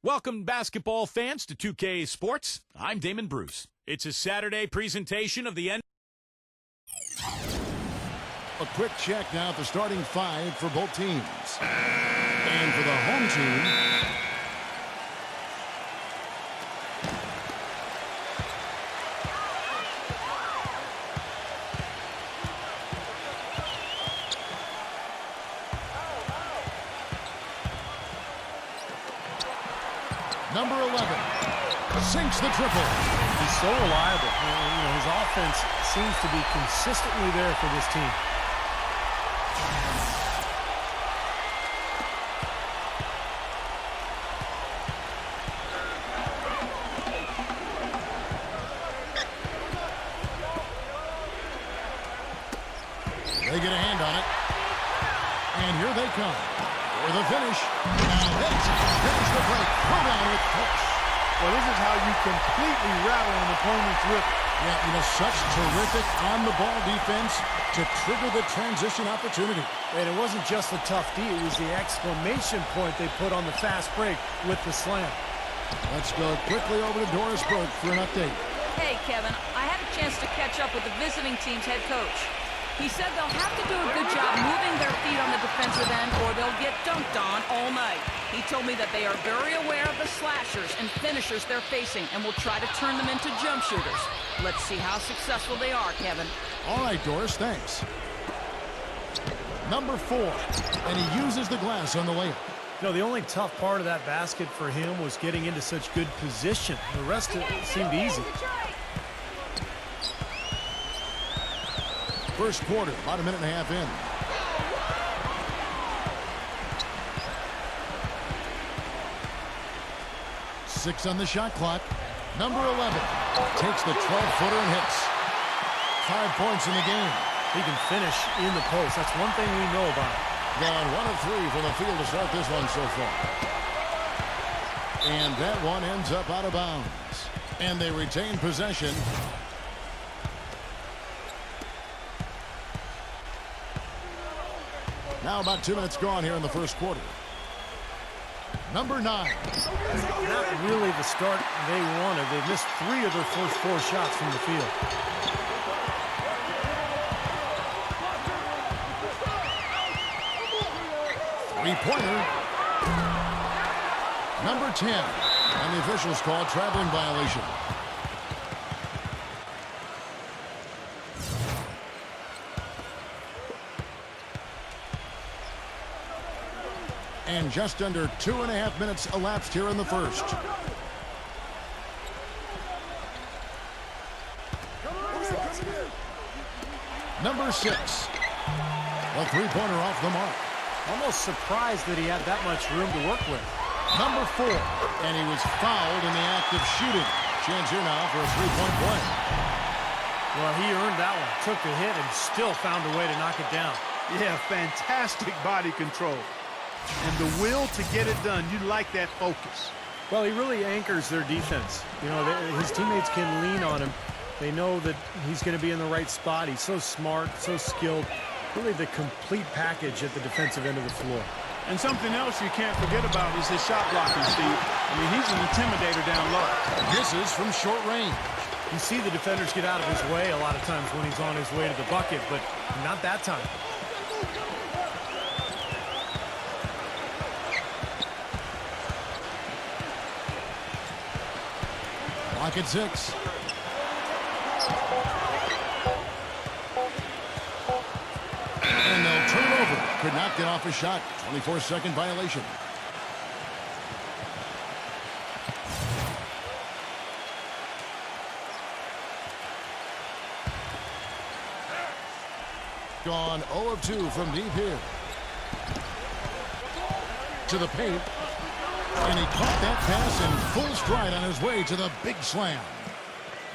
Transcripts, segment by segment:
Welcome, basketball fans, to 2K Sports. I'm Damon Bruce. It's a Saturday presentation of the end. A quick check now at the starting five for both teams. And for the home team, number 11 sinks the triple. He's so reliable. His offense seems to be consistently there for this team. They get a hand on it. And here they come. For the finish. Now hits. Finish the break. Pull down with hooks. Well, this is how you completely rattle an opponent's rip. Yeah, such terrific on-the-ball defense to trigger the transition opportunity. And it wasn't just the tough D, it was the exclamation point they put on the fast break with the slam. Let's go quickly over to Doris Burke for an update. Hey, Kevin, I had a chance to catch up with the visiting team's head coach. He said they'll have to do a good job moving their feet on the defensive end or they'll get dunked on all night. He told me that they are very aware of the slashers and finishers they're facing and will try to turn them into jump shooters. Let's see how successful they are, Kevin. All right, Doris, thanks. Number 4, and he uses the glass on the layup. The only tough part of that basket for him was getting into such good position. The rest of it seemed easy. First quarter, about a minute and a half in. Six on the shot clock. Number 11 takes the 12-footer and hits. 5 points in the game. He can finish in the post. That's one thing we know about him. Gone 1 of 3 from the field to start this one so far. And that one ends up out of bounds. And they retain possession. Now about 2 minutes gone here in the first quarter. Number 9. Not really the start they wanted. They missed 3 of their first 4 shots from the field. Three-pointer. Number 10. And the officials call traveling violation. And just under 2.5 minutes elapsed here in the first. Number 6. A three-pointer off the mark. Almost surprised that he had that much room to work with. Number 4. And he was fouled in the act of shooting. Chance here now for a three-point play. Well, he earned that one. Took the hit and still found a way to knock it down. Yeah, fantastic body control. And the will to get it done. You like that focus. Well, he really anchors their defense. His teammates can lean on him. They know that he's going to be in the right spot. He's so smart, so skilled. Really the complete package at the defensive end of the floor. And something else you can't forget about is his shot blocking, Steve. He's an intimidator down low. Misses from short range. You see the defenders get out of his way a lot of times when he's on his way to the bucket, but not that time. Clock at 6. And they'll turn it over. Could not get off a shot. 24-second violation. Gone 0 of 2 from deep here. To the paint. And he caught that pass in full stride on his way to the big slam.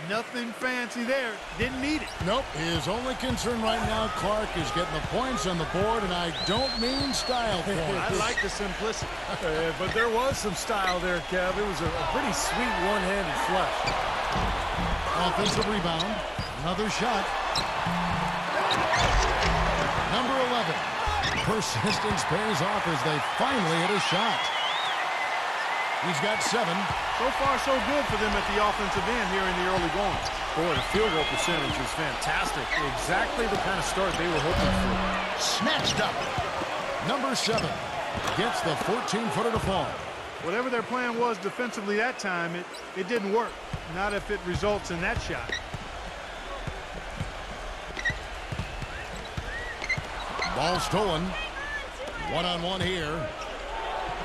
Nothing fancy there. Didn't need it. Nope. His only concern right now, Clark, is getting the points on the board, and I don't mean style points. I like the simplicity. But there was some style there, Kev. It was a pretty sweet one-handed flush. Offensive rebound. Another shot. Number 11. Persistence pays off as they finally hit a shot. He's got 7. So far, so good for them at the offensive end here in the early going. Boy, the field goal percentage is fantastic. Exactly the kind of start they were hoping for. Snatched up. Number 7 gets the 14-footer to fall. Whatever their plan was defensively that time, it didn't work. Not if it results in that shot. Ball stolen. One-on-one here.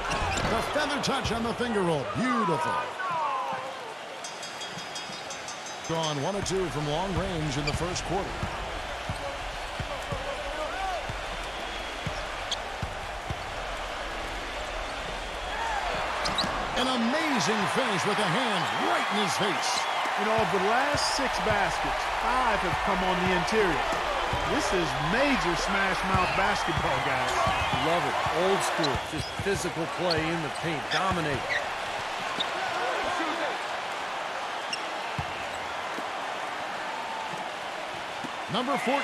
The feather touch on the finger roll. Beautiful. Gone 1 of 2 from long range in the first quarter. An amazing finish with a hand right in his face. You know, of the last 6 baskets, 5 have come on the interior. This is major smash mouth basketball, guys. Love it. Old school. Just physical play in the paint. Dominate. Number 14.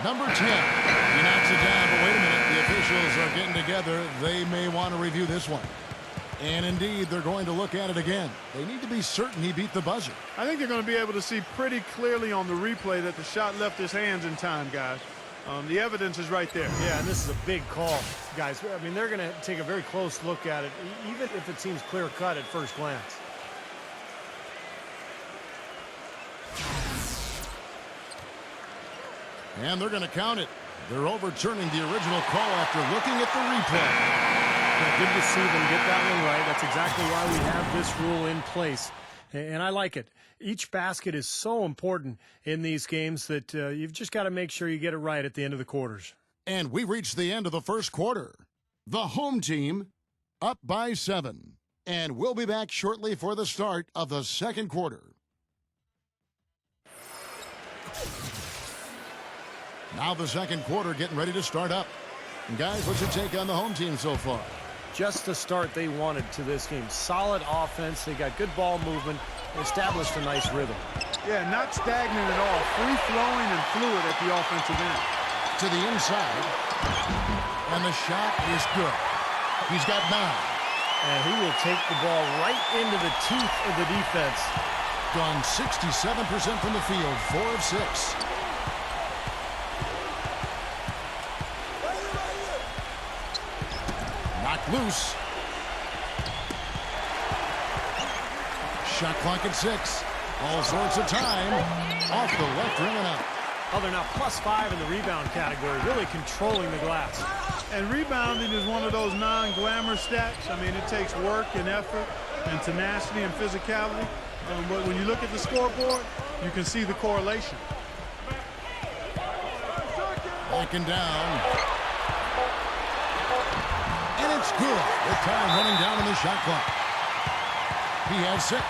Number 10. He knocks it down, but wait a minute. The officials are getting together. They may want to review this one. And indeed, they're going to look at it again. They need to be certain he beat the buzzer. I think they're going to be able to see pretty clearly on the replay that the shot left his hands in time, guys. The evidence is right there. Yeah, and this is a big call, guys. I mean, they're going to take a very close look at it, even if it seems clear-cut at first glance. And they're going to count it. They're overturning the original call after looking at the replay. Yeah, good to see them get that one right. That's exactly why we have this rule in place. And I like it. Each basket is so important in these games that you've just got to make sure you get it right at the end of the quarters. And we reached the end of the first quarter. The home team up by 7. And we'll be back shortly for the start of the second quarter. Now the second quarter getting ready to start up. And guys, what's your take on the home team so far? Just the start they wanted to this game. Solid offense. They got good ball movement. Established a nice rhythm. Yeah, not stagnant at all. Free-flowing and fluid at the offensive end. To the inside. And the shot is good. He's got 9. And he will take the ball right into the teeth of the defense. Gone 67% from the field. 4 of 6. Loose. Shot clock at 6. All sorts of time. Off the left rim and out. Oh, they're now +5 in the rebound category, really controlling the glass. And rebounding is one of those non-glamour stats. I mean, it takes work and effort and tenacity and physicality. But when you look at the scoreboard, you can see the correlation. Backing down. And it's good with time running down in the shot clock. He has 6.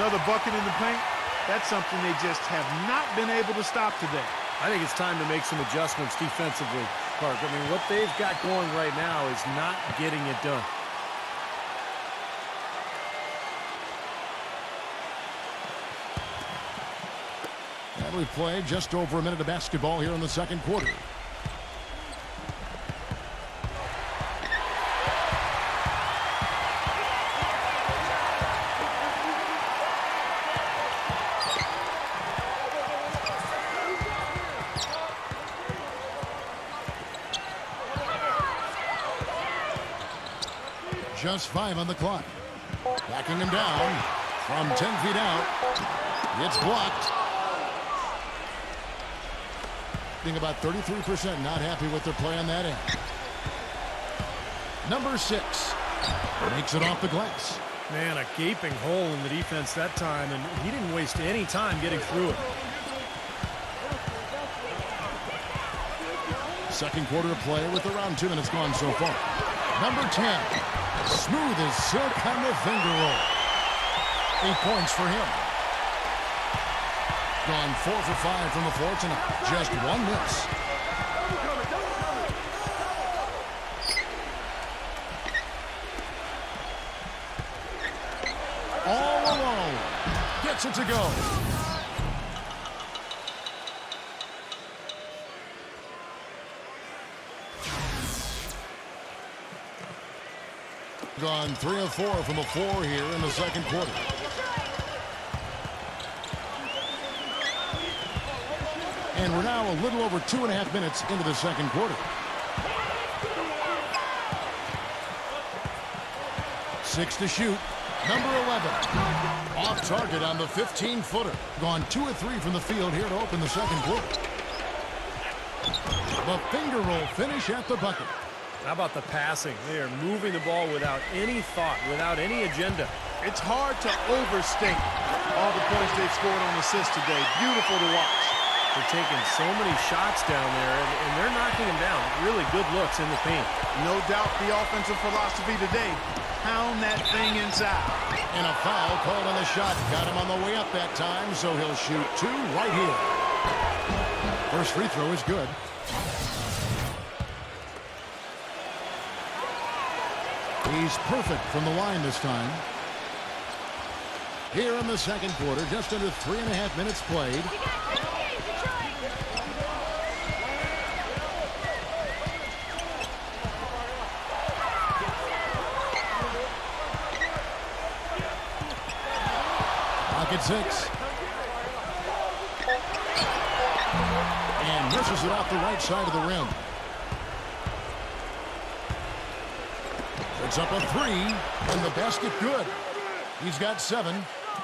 Another bucket in the paint. That's something they just have not been able to stop today. I think it's time to make some adjustments defensively, Clark. I mean, what they've got going right now is not getting it done. And we play just over a minute of basketball here in the second quarter. Just 5 on the clock. Backing him down from 10 feet out. It's blocked. I think about 33% not happy with their play on that end. Number 6 makes it off the glass. Man, a gaping hole in the defense that time, and he didn't waste any time getting through it. Second quarter of play with around 2 minutes gone so far. Number 10. Smooth as silk on the finger roll. 8 points for him. Gone 4 for 5 from the floor tonight. Just 1 miss. All alone. Gets it to go. Gone 3 of 4 from the floor here in the second quarter. And we're now a little over 2.5 minutes into the second quarter. 6 to shoot. Number 11. Off target on the 15-footer. Gone 2 of 3 from the field here to open the second quarter. The finger roll finish at the bucket. How about the passing? They are moving the ball without any thought, without any agenda. It's hard to overstate all the points they've scored on assists today. Beautiful to watch. They're taking so many shots down there, and they're knocking them down. Really good looks in the paint. No doubt the offensive philosophy today. Pound that thing inside. And a foul called on the shot. Got him on the way up that time, so he'll shoot 2 right here. First free throw is good. He's perfect from the line this time. Here in the second quarter, just under 3.5 minutes played. Pocket 6. And misses it off the right side of the rim. Puts up a 3, and the basket good. He's got 7.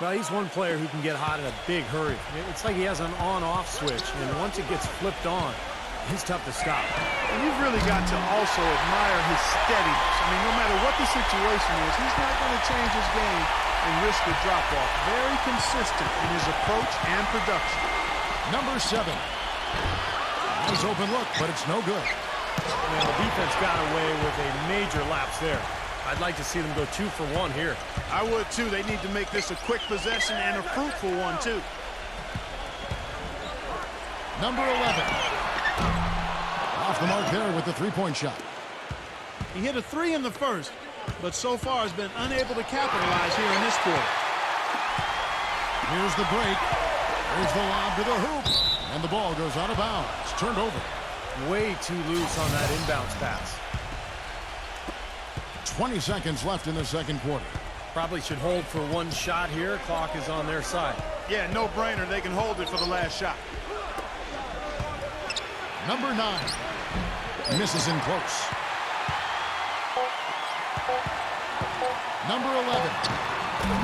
Well, he's one player who can get hot in a big hurry. It's like he has an on-off switch, and once it gets flipped on, he's tough to stop. And you've really got to also admire his steadiness. I mean, no matter what the situation is, he's not going to change his game and risk a drop-off. Very consistent in his approach and production. Number 7. Nice open look, but it's no good. Man, the defense got away with a major lapse there. I'd like to see them go 2 for 1 here. I would, too. They need to make this a quick possession and a fruitful one, too. Number 11. Off the mark there with the three-point shot. He hit a 3 in the first, but so far has been unable to capitalize here in this quarter. Here's the break. Here's the lob to the hoop. And the ball goes out of bounds. It's turned over. Way too loose on that inbounds pass. 20 seconds left in the second quarter. Probably should hold for 1 shot here. Clock is on their side. Yeah, no-brainer. They can hold it for the last shot. Number 9. Misses in close. Number 11.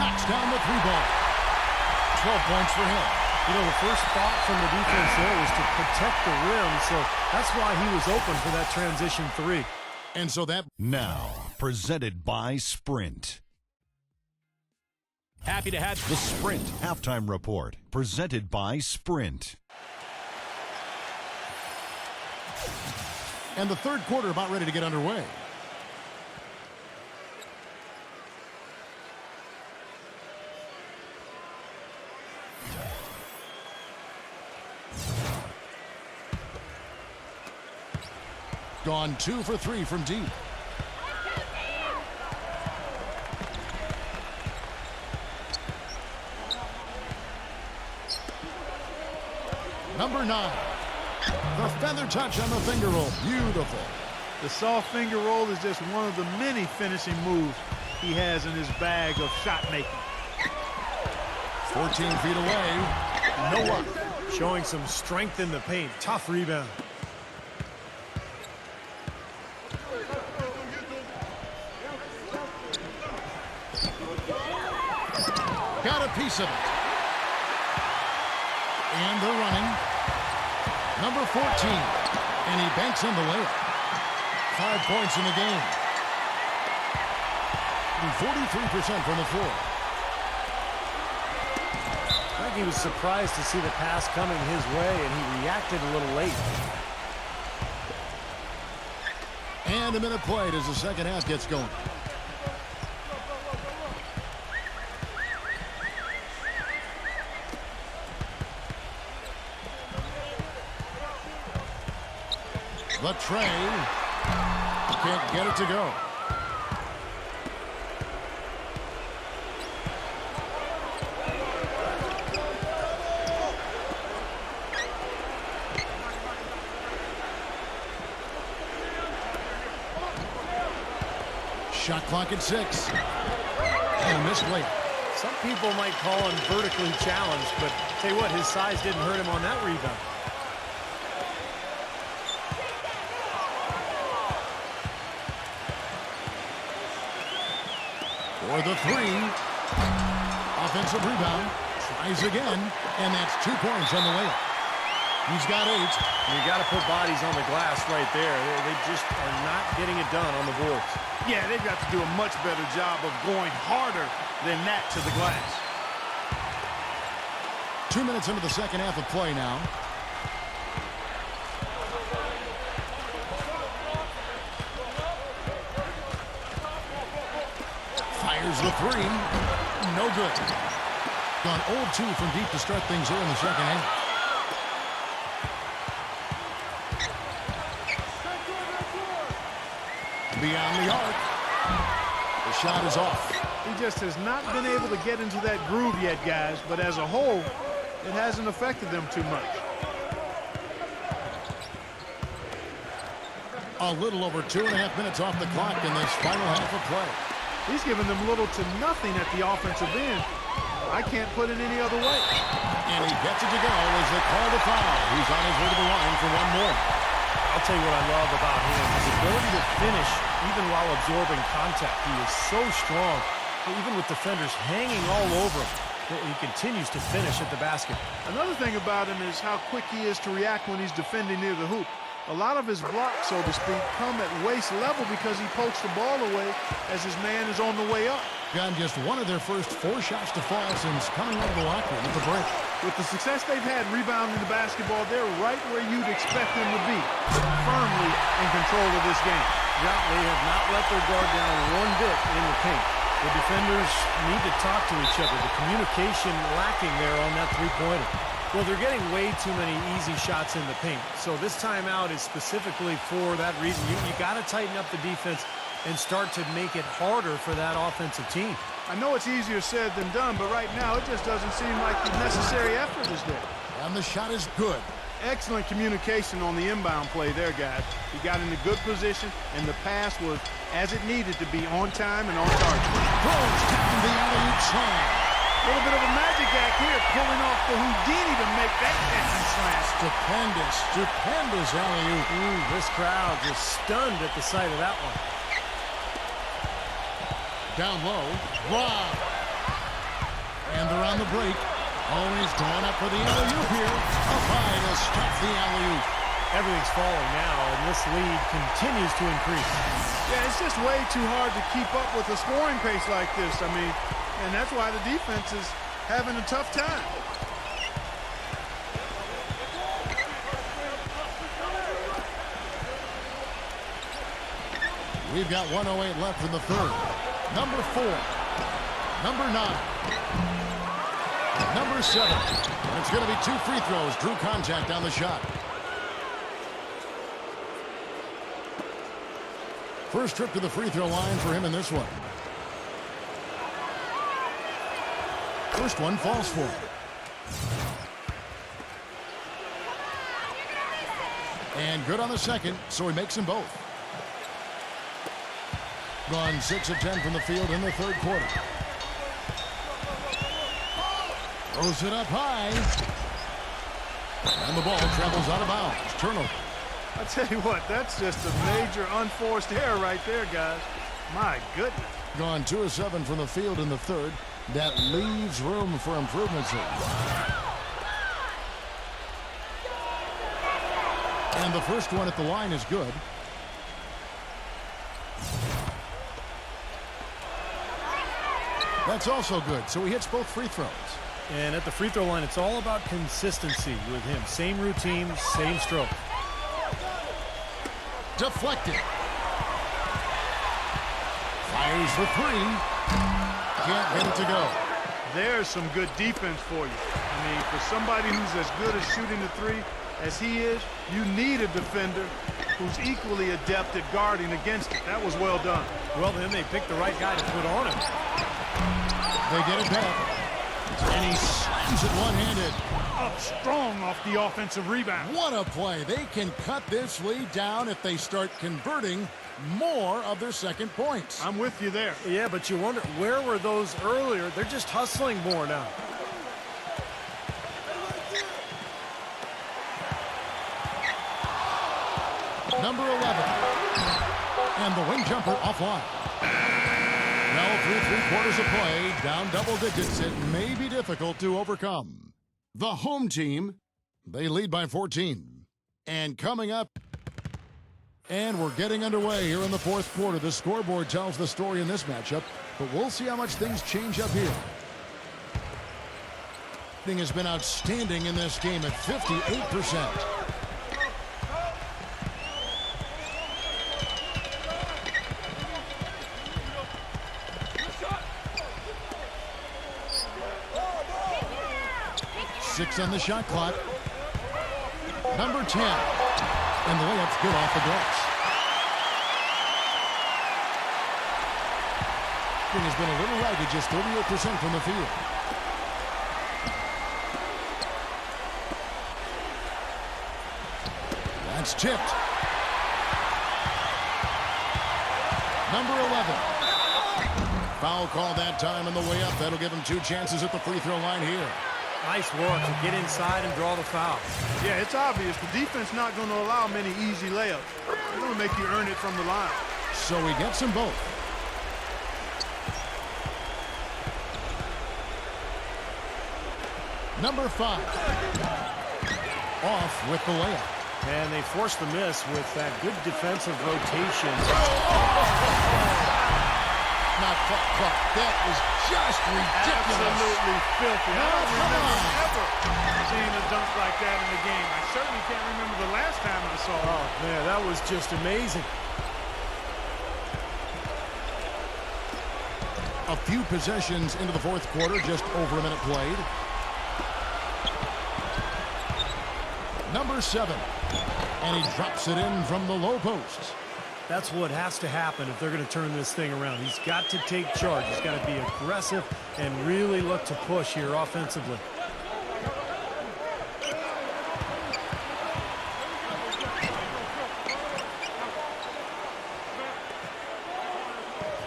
Knocks down the 3-ball. 12 points for him. You know, the first thought from the defense there was to protect the rim, so that's why he was open for that transition 3. And so that... Now, presented by Sprint. Happy to have The Sprint Halftime Report, presented by Sprint. And the third quarter about ready to get underway. Gone 2 for 3 from deep. Number 9. The feather touch on the finger roll. Beautiful. The soft finger roll is just one of the many finishing moves he has in his bag of shot making. 14 feet away. No one showing some strength in the paint. Tough rebound. Got a piece of it. And they're running. Number 14. And he banks in the layup. 5 points in the game. And 43% from the floor. I think he was surprised to see the pass coming his way, and he reacted a little late. And a minute played as the second half gets going. The tray. Can't get it to go. Shot clock at 6. And missed layup. Some people might call him vertically challenged, but tell you what, his size didn't hurt him on that rebound. For the 3. Offensive rebound. Tries again, and that's 2 points on the layup. He's got 8. You got to put bodies on the glass right there. They just are not getting it done on the boards. Yeah, they've got to do a much better job of going harder than that to the glass. 2 minutes into the second half of play now. Fires the 3. No good. Gone 0-2 from deep to start things here in the second half. Beyond the arc. The shot is off. He just has not been able to get into that groove yet, guys, but as a whole, it hasn't affected them too much. A little over 2.5 minutes off the clock in this final half of play. He's given them little to nothing at the offensive end. I can't put it any other way. And he gets it to go as they call the foul. He's on his way to the line for one more. I'll tell you what I love about him, his ability to finish even while absorbing contact. He is so strong, even with defenders hanging all over him. He continues to finish at the basket. Another thing about him is how quick he is to react when he's defending near the hoop. A lot of his blocks, so to speak, come at waist level because he pokes the ball away as his man is on the way up. Gotten just one of their first 4 shots to fall since coming out of the locker room at the break. With the success they've had rebounding the basketball, they're right where you'd expect them to be, firmly in control of this game. Yeah, they have not let their guard down one bit in the paint. The defenders need to talk to each other. The communication lacking there on that three-pointer. Well, they're getting way too many easy shots in the paint. So this timeout is specifically for that reason. You got to tighten up the defense and start to make it harder for that offensive team. I know it's easier said than done, but right now it just doesn't seem like the necessary effort is there. And the shot is good. Excellent communication on the inbound play there, guys. He got in a good position, and the pass was as it needed to be, on time and on target. Throws down the alley-oop slam. A little bit of a magic act here, pulling off the Houdini to make that catch and slam. Stupendous alley-oop. This crowd just stunned at the sight of that one. Down low, Rob. And they're on the break. Always going up for the alley-oop here. Up high to stop the alley-oop. Everything's falling now, and this lead continues to increase. Yeah, it's just way too hard to keep up with a scoring pace like this. I mean, and that's why the defense is having a tough time. We've got 1:08 left in the third. Number 4. Number 9. Number 7. And it's going to be 2 free throws. Drew contact on the shot. First trip to the free throw line for him in this one. First one falls for him. And good on the second, so he makes them both. Gone 6 of 10 from the field in the third quarter. Throws it up high. And the ball travels out of bounds. Turnover. I tell you what, that's just a major unforced error right there, guys. My goodness. Gone 2 of 7 from the field in the third. That leaves room for improvements here. And the first one at the line is good. That's also good, so he hits both free throws. And at the free throw line, it's all about consistency with him. Same routine, same stroke. Deflected. Fires the 3. Can't get it to go. There's some good defense for you. I mean, for somebody who's as good at shooting the 3 as he is, you need a defender who's equally adept at guarding against it. That was well done. Well, then they picked the right guy to put on him. They get it back. And he slams it one-handed. up strong off the offensive rebound. What a play. They can cut this lead down if they start converting more of their second points. I'm with you there. Yeah, but you wonder, where were those earlier? They're just hustling more now. Number 11. And the wing jumper offline. Well, through 3/4 of play, down double digits, it may be difficult to overcome. The home team, they lead by 14. And coming up, and we're getting underway here in the fourth quarter. The scoreboard tells the story in this matchup, but we'll see how much things change up here. Thing has been outstanding in this game at 58%. Six on the shot clock. Number 10. And the layup's good off the glass. Thing has been a little ragged, just 38% from the field. That's tipped. Number 11. Foul call that time on the way up. That'll give him 2 chances at the free throw line here. Nice work to get inside and draw the foul. Yeah, it's obvious. The defense not going to allow many easy layups. They're going to make you earn it from the line. So he gets them both. Number 5. Off with the layup. And they forced the miss with that good defensive rotation. Not Clark. That is just ridiculous. Absolutely filthy. I don't remember ever seeing a dunk like that in the game. I certainly can't remember the last time I saw it. Oh, man, that was just amazing. A few possessions into the fourth quarter, just over a minute played. Number 7. And he drops it in from the low post. That's what has to happen if they're going to turn this thing around. He's got to take charge. He's got to be aggressive and really look to push here offensively.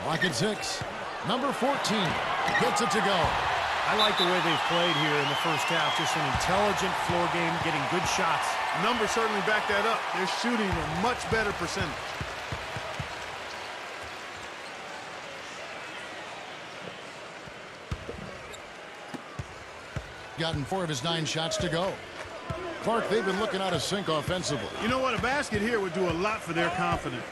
Lock at 6. Number 14 gets it to go. I like the way they've played here in the first half. Just an intelligent floor game, getting good shots. Numbers certainly back that up. They're shooting a much better percentage. Gotten 4 of his 9 shots to go. Clark, they've been looking out of sync offensively. You know what? A basket here would do a lot for their confidence.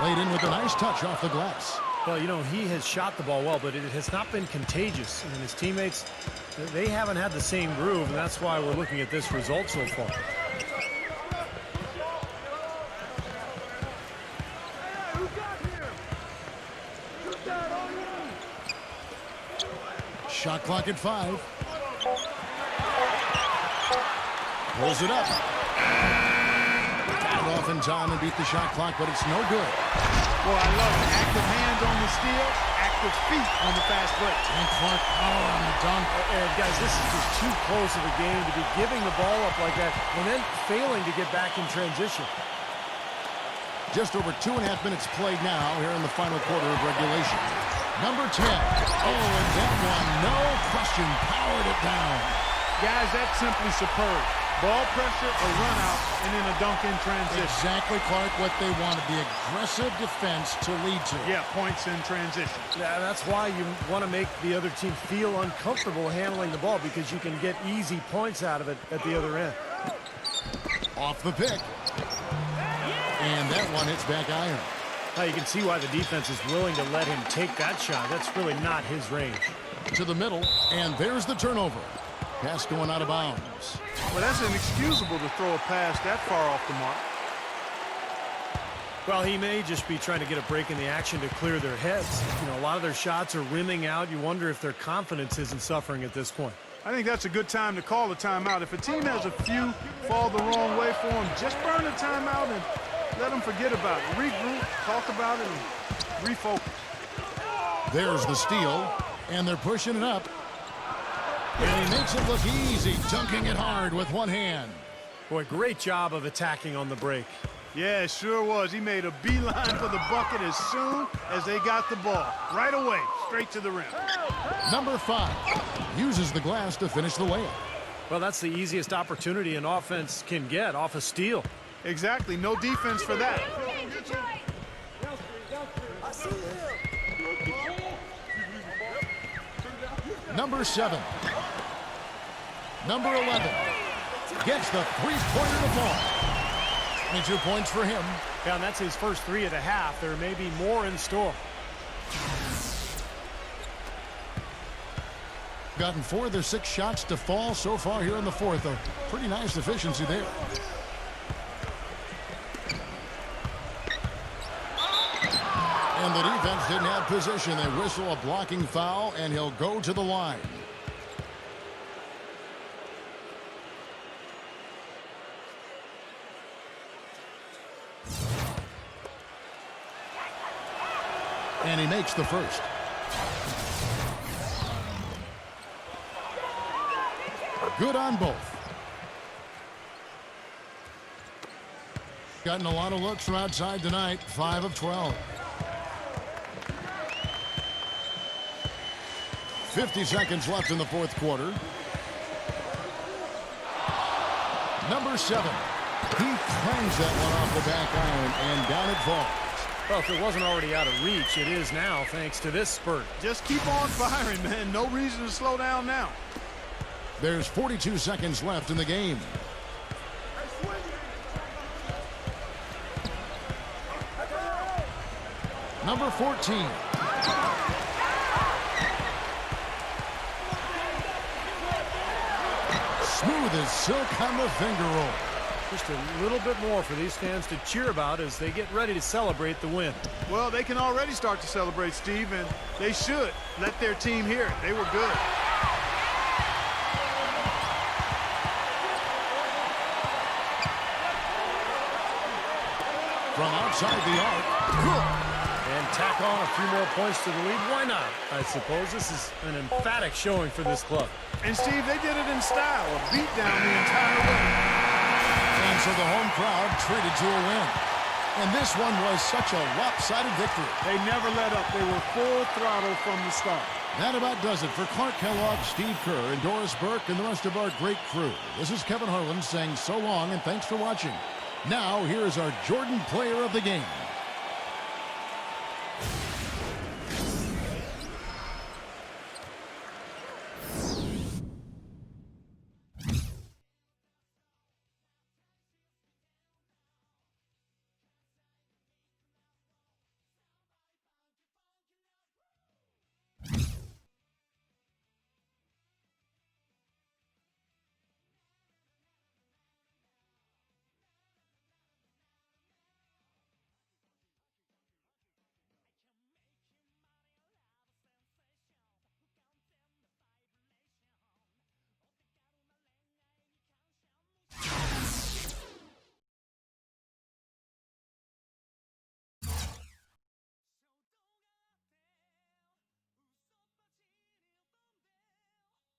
Laid in with a nice touch off the glass. Well, you know, he has shot the ball well, but it has not been contagious. And his teammates, they haven't had the same groove, and that's why we're looking at this result so far. Shot clock at 5. Pulls it up. Got it off in time and beat the shot clock, but it's no good. Well, I love it. Active hands on the steal, active feet on the fast break. And Clark power on the dunk. And guys, this is just too close of a game to be giving the ball up like that and then failing to get back in transition. Just over 2.5 minutes played now here in the final quarter of regulation. Number 10. Oh, and that one, no question, powered it down. Guys, that's simply superb. Ball pressure, a run out, and then a dunk in transition. Exactly, Clark, what they wanted, the aggressive defense to lead to. Yeah, points in transition. Yeah, that's why you want to make the other team feel uncomfortable handling the ball, because you can get easy points out of it at the other end. Off the pick. And that one hits back iron. Now you can see why the defense is willing to let him take that shot. That's really not his range. To the middle, and there's the turnover. Pass going out of bounds. Well, that's inexcusable to throw a pass that far off the mark. Well, he may just be trying to get a break in the action to clear their heads. You know, a lot of their shots are rimming out. You wonder if their confidence isn't suffering at this point. I think that's a good time to call a timeout. If a team has a few fall the wrong way for them, just burn the timeout and let them forget about it. Regroup, talk about it, and refocus. There's the steal, and they're pushing it up. And he makes it look easy, dunking it hard with one hand. Boy, great job of attacking on the break. Yeah, it sure was. He made a beeline for the bucket as soon as they got the ball. Right away, straight to the rim. Number 5 uses the glass to finish the layup. Well, that's the easiest opportunity an offense can get off a steal. Exactly, no defense for that. Number 7. Number 11 gets the three-pointer to fall. 22 points for him. Yeah, and that's his first 3 of the half. There may be more in store. Gotten 4 of their 6 shots to fall so far here in the fourth. A pretty nice efficiency there. And the defense didn't have position. They whistle a blocking foul, and he'll go to the line. And he makes the first. Good on both. Gotten a lot of looks from outside tonight. 5 of 12. 50 seconds left in the fourth quarter. Number 7. He clangs that one off the back iron, and down it falls. Well, if it wasn't already out of reach, it is now thanks to this spurt. Just keep on firing, man. No reason to slow down now. There's 42 seconds left in the game. Number 14. Smooth as silk on the finger roll. Just a little bit more for these fans to cheer about as they get ready to celebrate the win. Well, they can already start to celebrate, Steve, and they should let their team hear it. They were good. From outside the arc, good. And tack on a few more points to the lead. Why not? I suppose this is an emphatic showing for this club. And, Steve, they did it in style, a beat down the entire way. And so the home crowd treated to a win. And this one was such a lopsided victory. They never let up. They were full throttle from the start. That about does it for Clark Kellogg, Steve Kerr, and Doris Burke, and the rest of our great crew. This is Kevin Harlan saying so long and thanks for watching. Now, here is our Jordan Player of the Game.